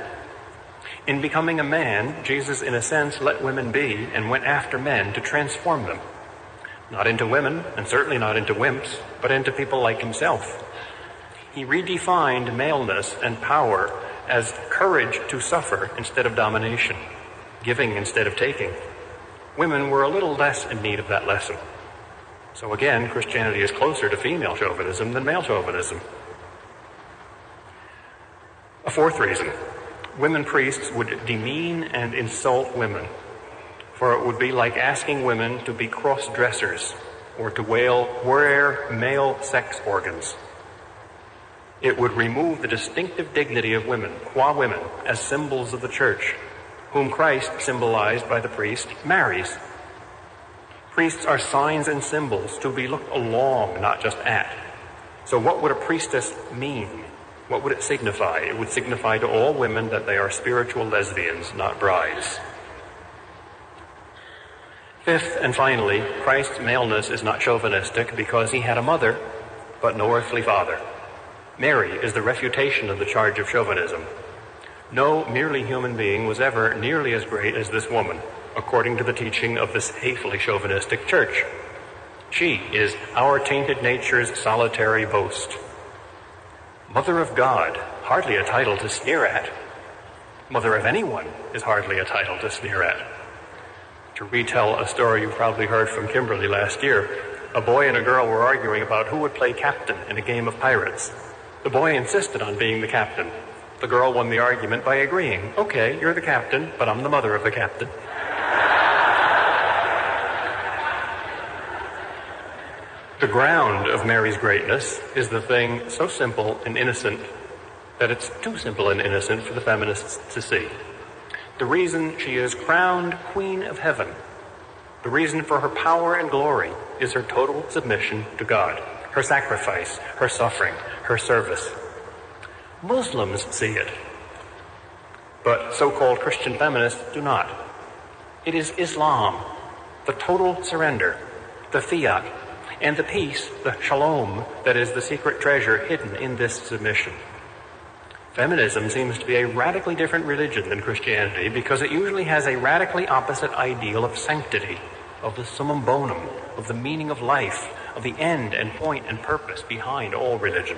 In becoming a man, Jesus, in a sense, let women be and went after men to transform them. Not into women, and certainly not into wimps, but into people like himself. He redefined maleness and power as courage to suffer instead of domination, giving instead of taking. Women were a little less in need of that lesson. So again, Christianity is closer to female chauvinism than male chauvinism. A fourth reason, women priests would demean and insult women. For it would be like asking women to be cross-dressers or to wear male sex organs. It would remove the distinctive dignity of women, qua women, as symbols of the church, whom Christ, symbolized by the priest, marries. Priests are signs and symbols to be looked along, not just at. So what would a priestess mean? What would it signify? It would signify to all women that they are spiritual lesbians, not brides. Fifth and finally, Christ's maleness is not chauvinistic because he had a mother, but no earthly father. Mary is the refutation of the charge of chauvinism. No merely human being was ever nearly as great as this woman, according to the teaching of this hatefully chauvinistic church. She is our tainted nature's solitary boast. Mother of God, hardly a title to sneer at. Mother of anyone is hardly a title to sneer at. To retell a story you probably heard from Kimberly last year, a boy and a girl were arguing about who would play captain in a game of pirates. The boy insisted on being the captain. The girl won the argument by agreeing, okay, you're the captain, but I'm the mother of the captain. The ground of Mary's greatness is the thing so simple and innocent that it's too simple and innocent for the feminists to see. The reason she is crowned Queen of Heaven, the reason for her power and glory is her total submission to God, her sacrifice, her suffering, her service. Muslims see it, but so-called Christian feminists do not. It is Islam, the total surrender, the fiat, and the peace, the shalom, that is the secret treasure hidden in this submission. Feminism seems to be a radically different religion than Christianity because it usually has a radically opposite ideal of sanctity, of the summum bonum, of the meaning of life, of the end and point and purpose behind all religion.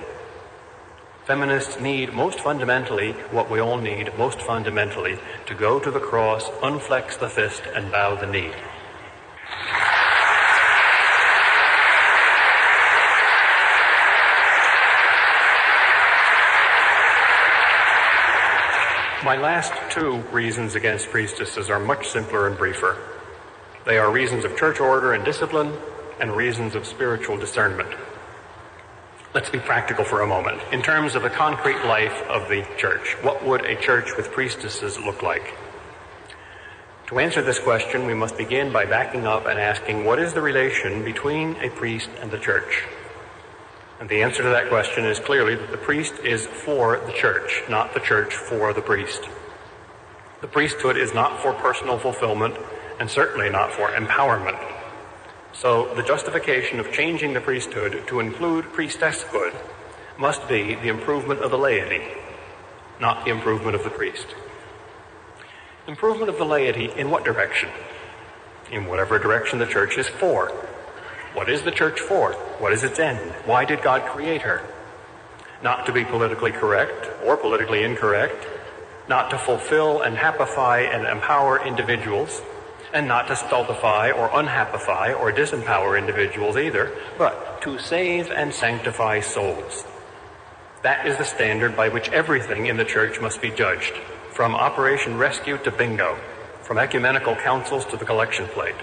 Feminists need most fundamentally what we all need most fundamentally, to go to the cross, unflex the fist, and bow the knee. My last two reasons against priestesses are much simpler and briefer. They are reasons of church order and discipline, and reasons of spiritual discernment. Let's be practical for a moment. In terms of the concrete life of the church, what would a church with priestesses look like? To answer this question, we must begin by backing up and asking, what is the relation between a priest and the church? And the answer to that question is clearly that the priest is for the church, not the church for the priest. The priesthood is not for personal fulfillment, and certainly not for empowerment. So the justification of changing the priesthood to include priestesshood must be the improvement of the laity, not the improvement of the priest. Improvement of the laity in what direction? In whatever direction the church is for. What is the church for? What is its end? Why did God create her? Not to be politically correct or politically incorrect, not to fulfill and happify and empower individuals, and not to stultify or unhappify or disempower individuals either, but to save and sanctify souls. That is the standard by which everything in the church must be judged, from Operation Rescue to bingo, from ecumenical councils to the collection plate.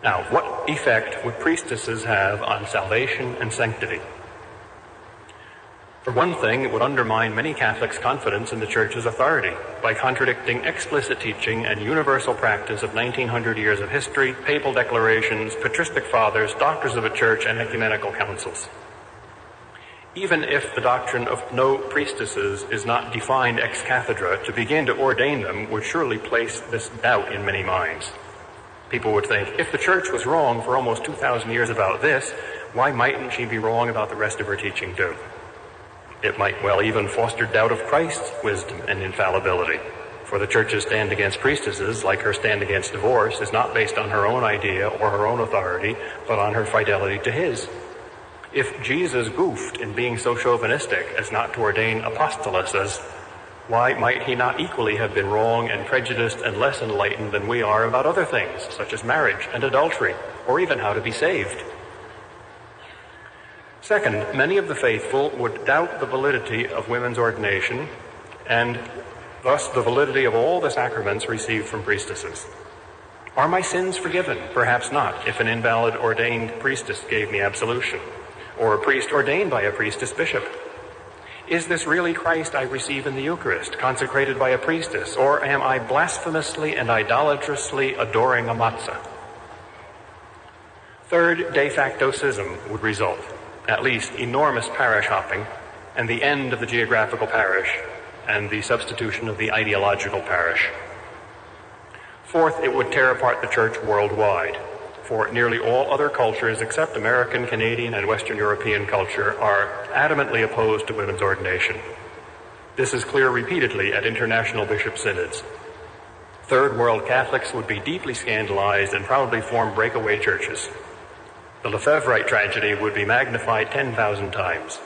Now, what effect would priestesses have on salvation and sanctity? For one thing, it would undermine many Catholics' confidence in the Church's authority by contradicting explicit teaching and universal practice of 1900 years of history, papal declarations, patristic fathers, doctors of a church, and ecumenical councils. Even if the doctrine of no priestesses is not defined ex cathedra, to begin to ordain them would surely place this doubt in many minds. People would think, if the Church was wrong for almost 2,000 years about this, why mightn't she be wrong about the rest of her teaching too? It might well even foster doubt of Christ's wisdom and infallibility, for the Church's stand against priestesses, like her stand against divorce, is not based on her own idea or her own authority, but on her fidelity to his. If Jesus goofed in being so chauvinistic as not to ordain apostolesses, why might he not equally have been wrong and prejudiced and less enlightened than we are about other things, such as marriage and adultery, or even how to be saved? Second, many of the faithful would doubt the validity of women's ordination and thus the validity of all the sacraments received from priestesses. Are my sins forgiven? Perhaps not, if an invalid ordained priestess gave me absolution, or a priest ordained by a priestess bishop. Is this really Christ I receive in the Eucharist, consecrated by a priestess, or am I blasphemously and idolatrously adoring a matzah? Third, de facto schism would result, at least enormous parish hopping, and the end of the geographical parish, and the substitution of the ideological parish. Fourth, it would tear apart the Church worldwide, for nearly all other cultures except American, Canadian, and Western European culture are adamantly opposed to women's ordination. This is clear repeatedly at international bishop synods. Third world Catholics would be deeply scandalized and probably form breakaway churches. The Lefebvrite tragedy would be magnified 10,000 times.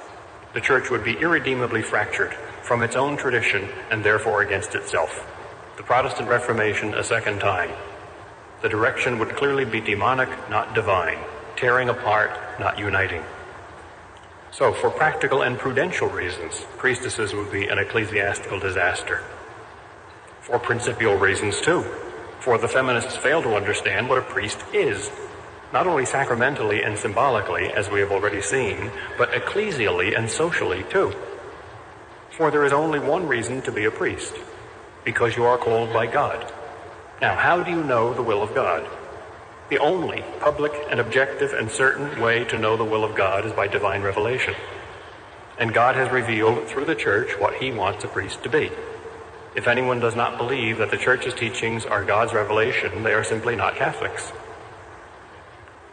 The Church would be irredeemably fractured from its own tradition and therefore against itself. The Protestant Reformation a second time. The direction would clearly be demonic, not divine, tearing apart, not uniting. So, for practical and prudential reasons, priestesses would be an ecclesiastical disaster. For principial reasons, too, for the feminists fail to understand what a priest is, not only sacramentally and symbolically, as we have already seen, but ecclesially and socially, too. For there is only one reason to be a priest, because you are called by God. Now, how do you know the will of God? The only public and objective and certain way to know the will of God is by divine revelation. And God has revealed through the Church what he wants a priest to be. If anyone does not believe that the Church's teachings are God's revelation, they are simply not Catholics.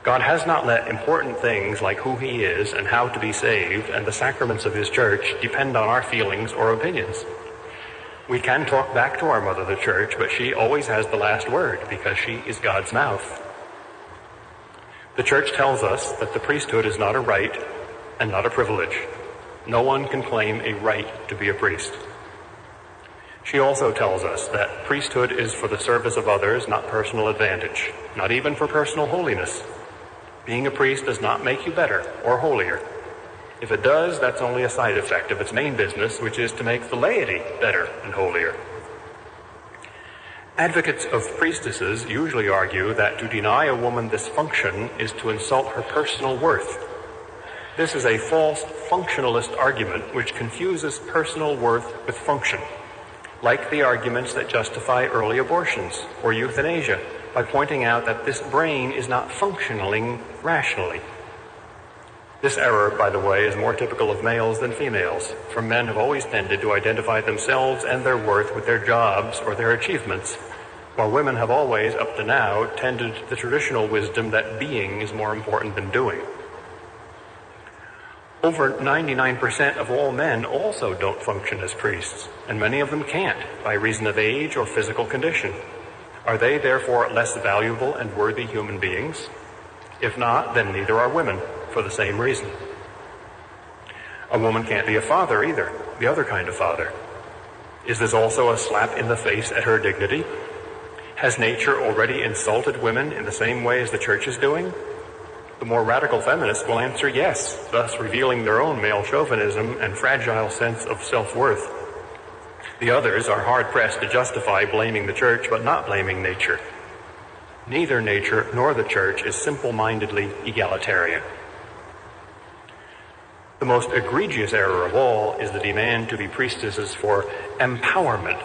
God has not let important things like who he is and how to be saved and the sacraments of his Church depend on our feelings or opinions. We can talk back to our mother, the Church, but she always has the last word because she is God's mouth. The Church tells us that the priesthood is not a right and not a privilege. No one can claim a right to be a priest. She also tells us that priesthood is for the service of others, not personal advantage, not even for personal holiness. Being a priest does not make you better or holier. If it does, that's only a side effect of its main business, which is to make the laity better and holier. Advocates of priestesses usually argue that to deny a woman this function is to insult her personal worth. This is a false functionalist argument which confuses personal worth with function, like the arguments that justify early abortions or euthanasia by pointing out that this brain is not functioning rationally. This error, by the way, is more typical of males than females, for men have always tended to identify themselves and their worth with their jobs or their achievements, while women have always, up to now, tended to the traditional wisdom that being is more important than doing. Over 99% of all men also don't function as priests, and many of them can't by reason of age or physical condition. Are they therefore less valuable and worthy human beings? If not, then neither are women, for the same reason. A woman can't be a father either, the other kind of father. Is this also a slap in the face at her dignity? Has nature already insulted women in the same way as the Church is doing? The more radical feminists will answer yes, thus revealing their own male chauvinism and fragile sense of self-worth. The others are hard-pressed to justify blaming the Church but not blaming nature. Neither nature nor the Church is simple-mindedly egalitarian. The most egregious error of all is the demand to be priestesses for empowerment.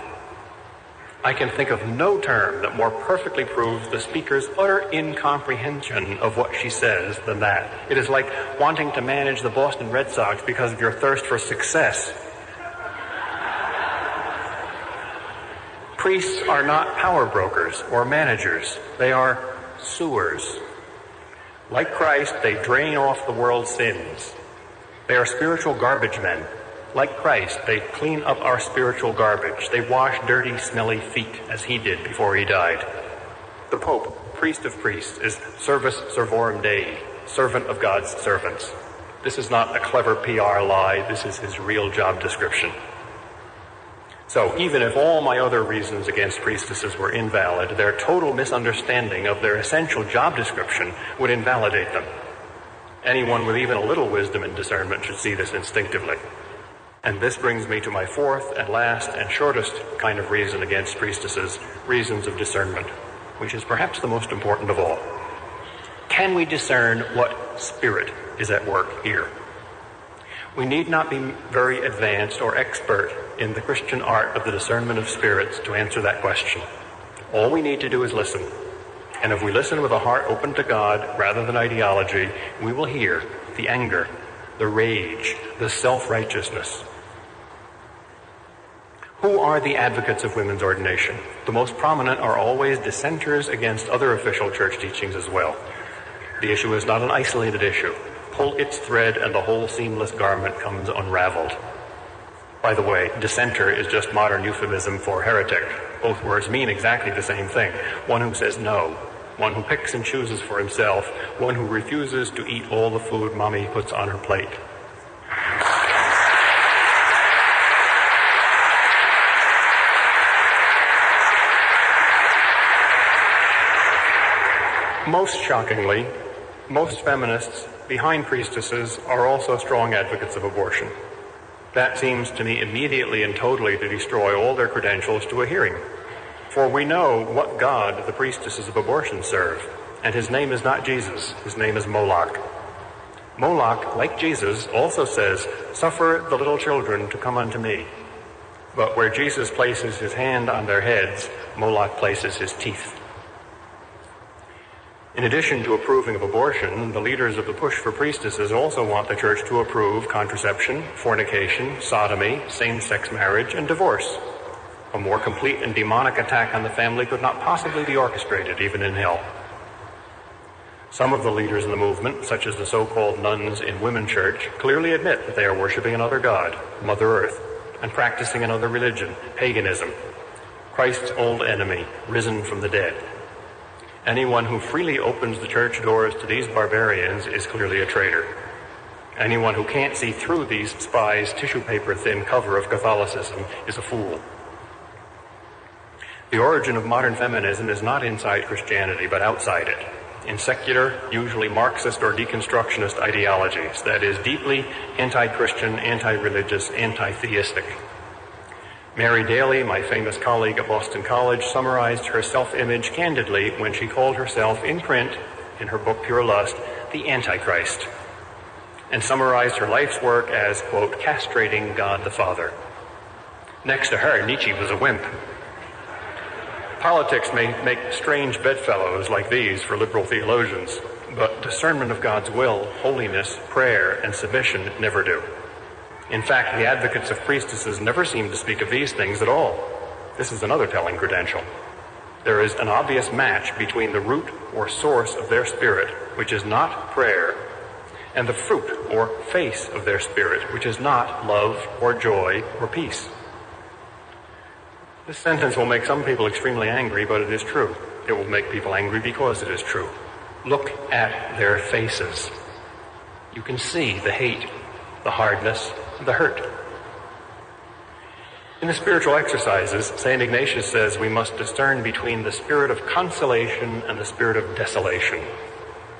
I can think of no term that more perfectly proves the speaker's utter incomprehension of what she says than that. It is like wanting to manage the Boston Red Sox because of your thirst for success. Priests are not power brokers or managers. They are sewers. Like Christ, they drain off the world's sins. They are spiritual garbage men. Like Christ, they clean up our spiritual garbage. They wash dirty, smelly feet, as he did before he died. The Pope, priest of priests, is servus servorum Dei, servant of God's servants. This is not a clever PR lie. This is his real job description. So even if all my other reasons against priestesses were invalid, their total misunderstanding of their essential job description would invalidate them. Anyone with even a little wisdom and discernment should see this instinctively. And this brings me to my fourth and last and shortest kind of reason against priestesses, reasons of discernment, which is perhaps the most important of all. Can we discern what spirit is at work here? We need not be very advanced or expert in the Christian art of the discernment of spirits to answer that question. All we need to do is listen. And if we listen with a heart open to God rather than ideology, we will hear the anger, the rage, the self-righteousness. Who are the advocates of women's ordination? The most prominent are always dissenters against other official church teachings as well. The issue is not an isolated issue. Pull its thread and the whole seamless garment comes unraveled. By the way, dissenter is just modern euphemism for heretic. Both words mean exactly the same thing. One who says no, one who picks and chooses for himself, one who refuses to eat all the food mommy puts on her plate. Most shockingly, most feminists behind priestesses are also strong advocates of abortion. That seems to me immediately and totally to destroy all their credentials to a hearing. For we know what God the priestesses of abortion serve, and his name is not Jesus, his name is Moloch. Moloch, like Jesus, also says, "Suffer the little children to come unto me." But where Jesus places his hand on their heads, Moloch places his teeth. In addition to approving of abortion, the leaders of the push for priestesses also want the church to approve contraception, fornication, sodomy, same-sex marriage, and divorce. A more complete and demonic attack on the family could not possibly be orchestrated, even in hell. Some of the leaders in the movement, such as the so-called nuns in Women's Church, clearly admit that they are worshiping another god, Mother Earth, and practicing another religion, paganism, Christ's old enemy, risen from the dead. Anyone who freely opens the church doors to these barbarians is clearly a traitor. Anyone who can't see through these spies' tissue paper thin cover of Catholicism is a fool. The origin of modern feminism is not inside Christianity, but outside it, in secular, usually Marxist or deconstructionist ideologies, that is, deeply anti-Christian, anti-religious, anti-theistic. Mary Daly, my famous colleague at Boston College, summarized her self-image candidly when she called herself in print, in her book Pure Lust, the Antichrist, and summarized her life's work as, quote, castrating God the Father. Next to her, Nietzsche was a wimp. Politics may make strange bedfellows like these for liberal theologians, but discernment of God's will, holiness, prayer, and submission never do. In fact, the advocates of priestesses never seem to speak of these things at all. This is another telling credential. There is an obvious match between the root or source of their spirit, which is not prayer, and the fruit or face of their spirit, which is not love or joy or peace. This sentence will make some people extremely angry, but it is true. It will make people angry because it is true. Look at their faces. You can see the hate, the hardness, the hurt. In the spiritual exercises, St. Ignatius says we must discern between the spirit of consolation and the spirit of desolation,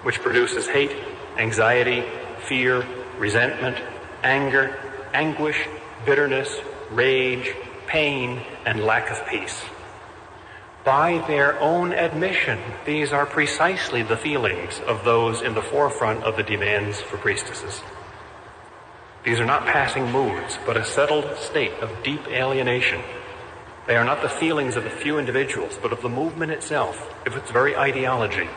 which produces hate, anxiety, fear, resentment, anger, anguish, bitterness, rage, pain, and lack of peace. By their own admission, these are precisely the feelings of those in the forefront of the demands for priestesses. These are not passing moods, but a settled state of deep alienation. They are not the feelings of a few individuals, but of the movement itself, of its very ideology.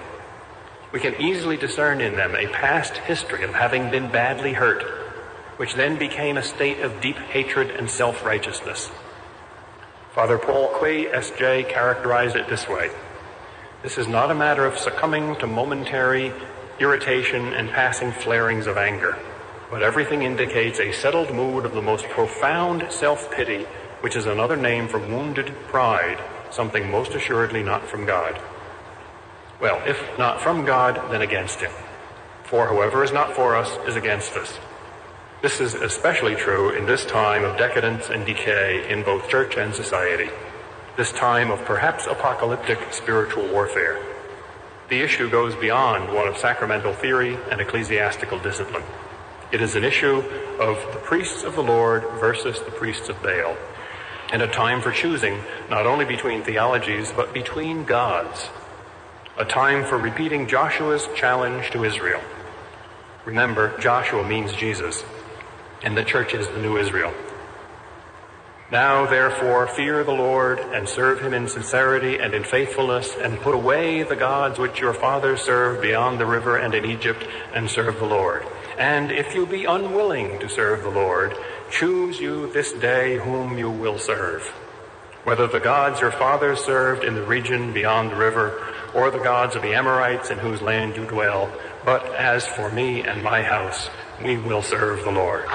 We can easily discern in them a past history of having been badly hurt, which then became a state of deep hatred and self-righteousness. Father Paul Quay, S.J., characterized it this way: this is not a matter of succumbing to momentary irritation and passing flarings of anger, but everything indicates a settled mood of the most profound self-pity, which is another name for wounded pride, something most assuredly not from God. Well, if not from God, then against him. For whoever is not for us is against us. This is especially true in this time of decadence and decay in both church and society, this time of perhaps apocalyptic spiritual warfare. The issue goes beyond one of sacramental theory and ecclesiastical discipline. It is an issue of the priests of the Lord versus the priests of Baal, and a time for choosing not only between theologies, but between gods. A time for repeating Joshua's challenge to Israel. Remember, Joshua means Jesus, and the church is the new Israel. Now, therefore, fear the Lord and serve him in sincerity and in faithfulness, and put away the gods which your fathers served beyond the river and in Egypt, and serve the Lord. And if you be unwilling to serve the Lord, choose you this day whom you will serve, whether the gods your fathers served in the region beyond the river, or the gods of the Amorites in whose land you dwell. But as for me and my house, we will serve the Lord.